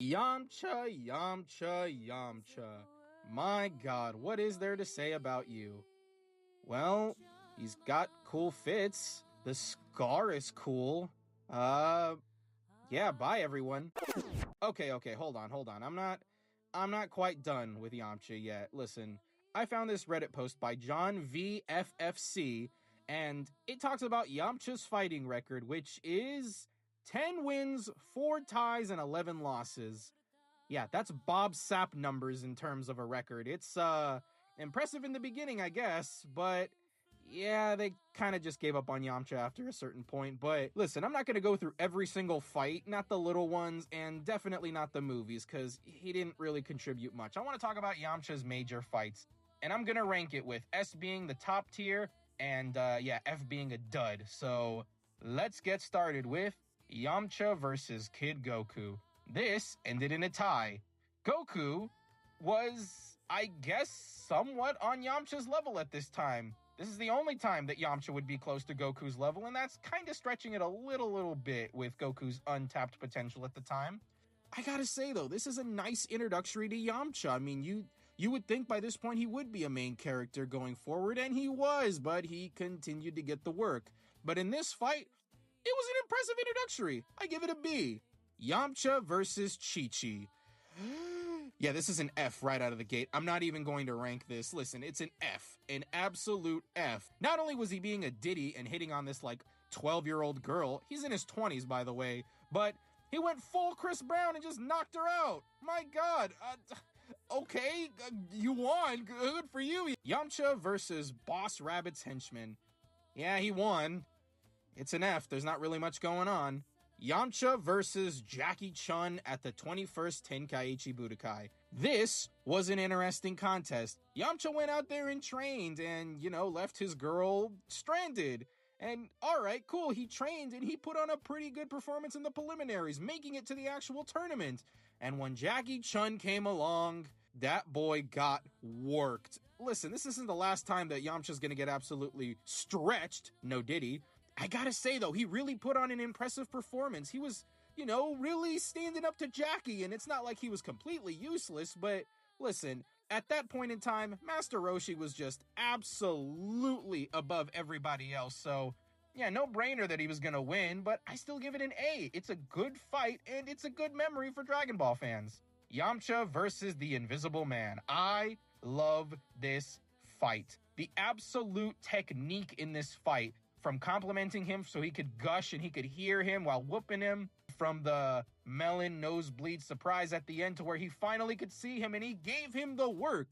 Yamcha, Yamcha, Yamcha. My god, what is there to say about you? Well, he's got cool fits. The scar is cool. Yeah, bye everyone. Okay, hold on. I'm not quite done with Yamcha yet. Listen, I found this Reddit post by John VFFC, and it talks about Yamcha's fighting record, which is 10 wins, 4 ties, and 11 losses. Yeah, that's Bob Sapp numbers in terms of a record. It's, impressive in the beginning, I guess, but yeah, they kind of just gave up on Yamcha after a certain point. But listen, I'm not going to go through every single fight, not the little ones, and definitely not the movies, because he didn't really contribute much. I want to talk about Yamcha's major fights, and I'm going to rank it with S being the top tier, and F being a dud. So let's get started with Yamcha versus Kid Goku. This ended in a tie. Goku was, I guess, somewhat on Yamcha's level at this time. This is the only time that Yamcha would be close to Goku's level, and that's kind of stretching it a little bit with Goku's untapped potential at the time. I gotta say, though, this is a nice introductory to Yamcha. I mean, you would think by this point he would be a main character going forward, and he was, but he continued to get the work. But in this fight, it was an impressive introductory. I give it a B. Yamcha versus Chi-Chi. Yeah, this is an F right out of the gate. I'm not even going to rank this. Listen, it's an F. An absolute F. Not only was he being a ditty and hitting on this, 12-year-old girl, he's in his 20s, by the way, but he went full Chris Brown and just knocked her out. My god. Okay, you won. Good for you. Yamcha versus Boss Rabbit's henchman. Yeah, he won. It's an F. There's not really much going on. Yamcha versus Jackie Chun at the 21st Tenkaichi Budokai. This was an interesting contest. Yamcha went out there and trained and, left his girl stranded. And alright, cool, he trained and he put on a pretty good performance in the preliminaries, making it to the actual tournament. And when Jackie Chun came along, that boy got worked. Listen, this isn't the last time that Yamcha's gonna get absolutely stretched, no diddy. I gotta say, though, he really put on an impressive performance. He was, really standing up to Jackie, and it's not like he was completely useless, but listen, at that point in time, Master Roshi was just absolutely above everybody else, so yeah, no brainer that he was gonna win, but I still give it an A. It's a good fight, and it's a good memory for Dragon Ball fans. Yamcha versus the Invisible Man. I love this fight. The absolute technique in this fight, from complimenting him so he could gush and he could hear him while whooping him, from the melon nosebleed surprise at the end to where he finally could see him and he gave him the work.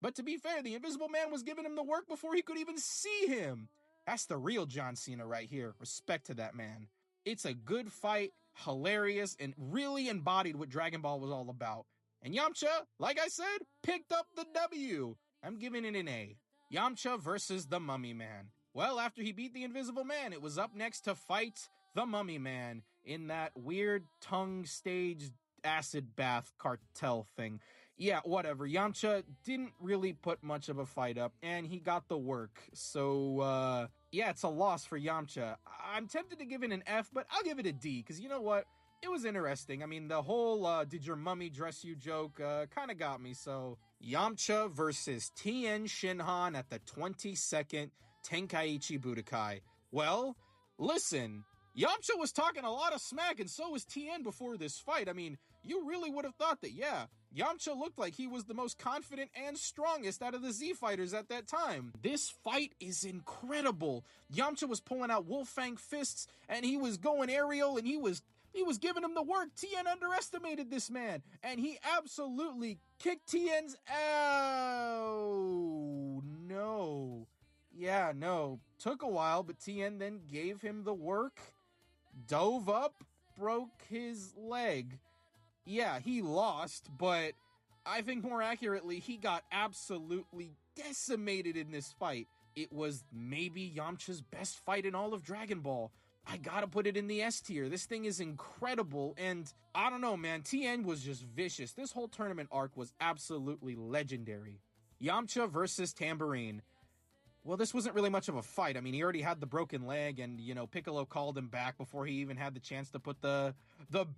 But to be fair, the Invisible Man was giving him the work before he could even see him. That's the real John Cena right here. Respect to that man. It's a good fight, hilarious, and really embodied what Dragon Ball was all about. And Yamcha, like I said, picked up the W. I'm giving it an A. Yamcha versus the Mummy Man. Well, after he beat the Invisible Man, it was up next to fight the Mummy Man in that weird tongue-staged acid bath cartel thing. Yeah, whatever. Yamcha didn't really put much of a fight up, and he got the work. So, yeah, it's a loss for Yamcha. I'm tempted to give it an F, but I'll give it a D, because you know what? It was interesting. I mean, the whole, did your mummy dress you joke, kind of got me, so... Yamcha versus Tien Shinhan at the 22nd Tenkaichi Budokai. Well, listen, Yamcha was talking a lot of smack and so was Tien before this fight. I mean, you really would have thought that, yeah, Yamcha looked like he was the most confident and strongest out of the Z fighters at that time. This fight is incredible. Yamcha was pulling out Wolfang fists and he was going aerial and he was giving him the work. Tien underestimated this man, and he absolutely kicked Tien's... Oh, no. Yeah, no. Took a while, but Tien then gave him the work, dove up, broke his leg. Yeah, he lost, but I think more accurately, he got absolutely decimated in this fight. It was maybe Yamcha's best fight in all of Dragon Ball. I gotta put it in the S tier. This thing is incredible, and I don't know, man, Tien was just vicious. This whole tournament arc was absolutely legendary. Yamcha versus Tambourine. Well, this wasn't really much of a fight. I mean, he already had the broken leg, and, Piccolo called him back before he even had the chance to put the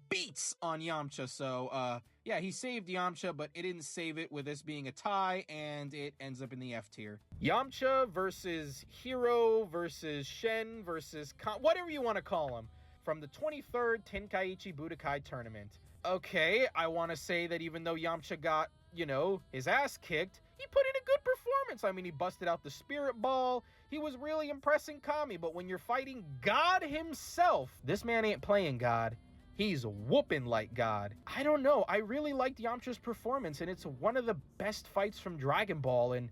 beats on Yamcha. So, yeah, he saved Yamcha, but it didn't save it with this being a tie, and it ends up in the F tier. Yamcha versus Hiro versus Shen versus whatever you want to call him, from the 23rd Tenkaichi Budokai Tournament. Okay, I want to say that even though Yamcha got, his ass kicked, he put in a good performance. I mean, he busted out the spirit ball. He was really impressing Kami, but when you're fighting God himself, this man ain't playing God. He's whooping like God. I don't know. I really liked Yamcha's performance, and it's one of the best fights from Dragon Ball, and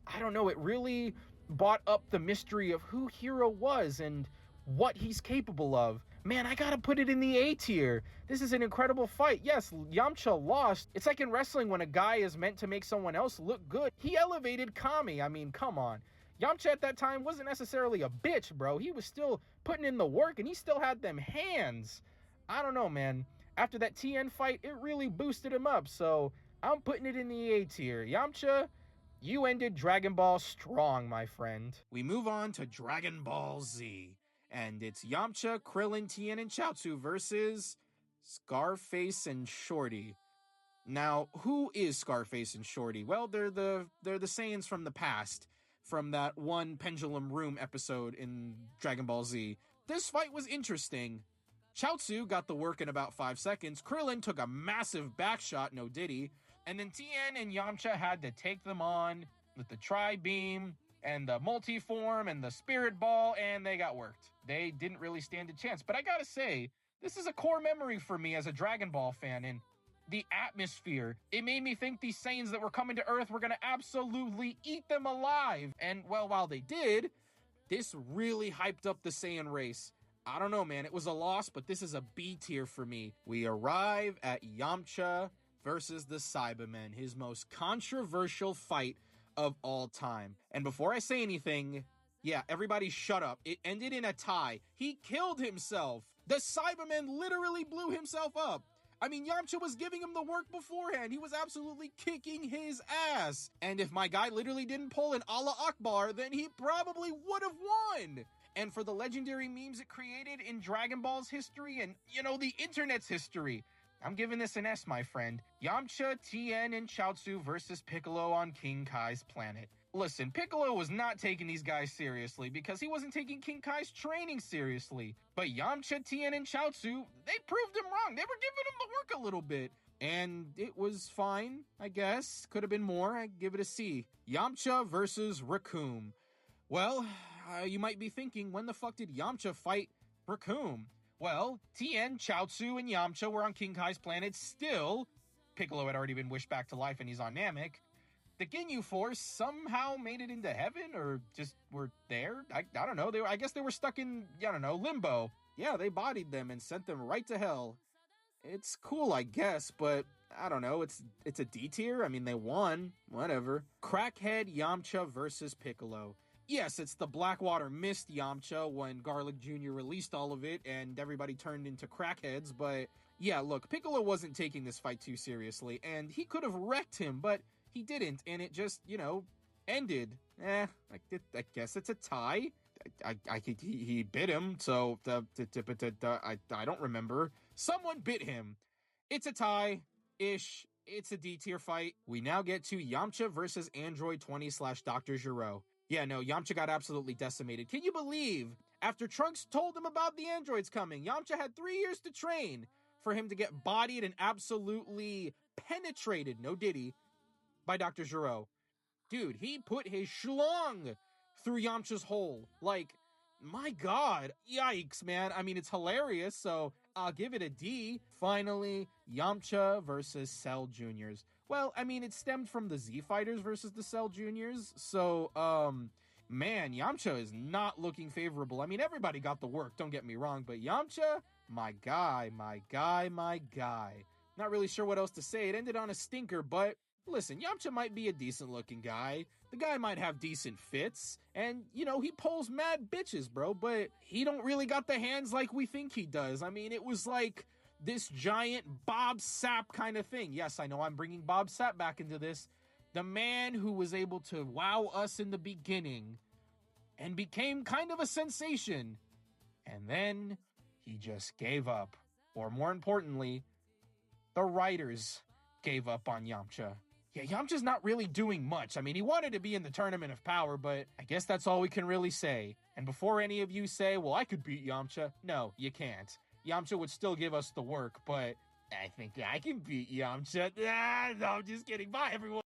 I don't know, it really brought up the mystery of who Hiro was and what he's capable of. Man, I gotta put it in the A tier. This is an incredible fight. Yes, Yamcha lost. It's like in wrestling when a guy is meant to make someone else look good. He elevated Kami. I mean, come on. Yamcha at that time wasn't necessarily a bitch, bro. He was still putting in the work, and he still had them hands. I don't know, man. After that TN fight, it really boosted him up, so I'm putting it in the A tier. Yamcha, you ended Dragon Ball strong, my friend. We move on to Dragon Ball Z. And it's Yamcha, Krillin, Tien, and Chaozu versus Scarface and Shorty. Now, who is Scarface and Shorty? Well, they're the Saiyans from the past, from that one Pendulum Room episode in Dragon Ball Z. This fight was interesting. Chaozu got the work in about 5 seconds. Krillin took a massive back shot, no diddy. And then Tien and Yamcha had to take them on with the Tri-Beam and the multi-form and the spirit ball, and they got worked. They didn't really stand a chance. But I gotta say, this is a core memory for me as a Dragon Ball fan, and the atmosphere. It made me think these Saiyans that were coming to Earth were gonna absolutely eat them alive. And, well, while they did, this really hyped up the Saiyan race. I don't know, man. It was a loss, but this is a B tier for me. We arrive at Yamcha versus the Cybermen, his most controversial fight of all time. And before I say anything, yeah, everybody shut up. It ended in a tie. He killed himself. The Cyberman literally blew himself up. I mean, Yamcha was giving him the work beforehand. He was absolutely kicking his ass. And if my guy literally didn't pull an Allah Akbar, then he probably would have won. And for the legendary memes it created in Dragon Ball's history and, the internet's history, I'm giving this an S, my friend. Yamcha, Tien, and Chaozu versus Piccolo on King Kai's planet. Listen, Piccolo was not taking these guys seriously because he wasn't taking King Kai's training seriously. But Yamcha, Tien, and Chaozu, they proved him wrong. They were giving him the work a little bit. And it was fine, I guess. Could have been more. I'd give it a C. Yamcha versus Raccoon. Well, you might be thinking, when the fuck did Yamcha fight Raccoon? Well, Tien, Chaozu, and Yamcha were on King Kai's planet still. Piccolo had already been wished back to life and he's on Namek. The Ginyu Force somehow made it into heaven or just were there. I don't know. I guess they were stuck in, limbo. Yeah, they bodied them and sent them right to hell. It's cool, I guess, but I don't know. It's a D tier. I mean, they won. Whatever. Crackhead Yamcha versus Piccolo. Yes, it's the Blackwater Mist Yamcha when Garlic Jr. released all of it and everybody turned into crackheads, but yeah, look, Piccolo wasn't taking this fight too seriously, and he could have wrecked him, but he didn't, and it just, ended. I guess it's a tie. He bit him, so I don't remember. Someone bit him. It's a tie-ish. It's a D tier fight. We now get to Yamcha versus Android 20/Dr. Gero. Yeah, no, Yamcha got absolutely decimated. Can you believe? After Trunks told him about the androids coming, Yamcha had 3 years to train for him to get bodied and absolutely penetrated, no diddy, by Dr. Gero. Dude, he put his schlong through Yamcha's hole. Like, my God, yikes, man. I mean, it's hilarious, so I'll give it a D. Finally, Yamcha versus Cell Juniors. Well, I mean, it stemmed from the Z Fighters versus the Cell Juniors, so, man, Yamcha is not looking favorable. I mean, everybody got the work, don't get me wrong, but Yamcha, my guy. Not really sure what else to say. It ended on a stinker, but listen, Yamcha might be a decent-looking guy. The guy might have decent fits, and, he pulls mad bitches, bro, but he don't really got the hands like we think he does. I mean, it was like this giant Bob Sapp kind of thing. Yes, I know I'm bringing Bob Sapp back into this. The man who was able to wow us in the beginning and became kind of a sensation. And then he just gave up. Or more importantly, the writers gave up on Yamcha. Yeah, Yamcha's not really doing much. I mean, he wanted to be in the Tournament of Power, but I guess that's all we can really say. And before any of you say, well, I could beat Yamcha, no, you can't. Yamcha would still give us the work, but I think I can beat Yamcha. No, I'm just kidding. Bye, everyone.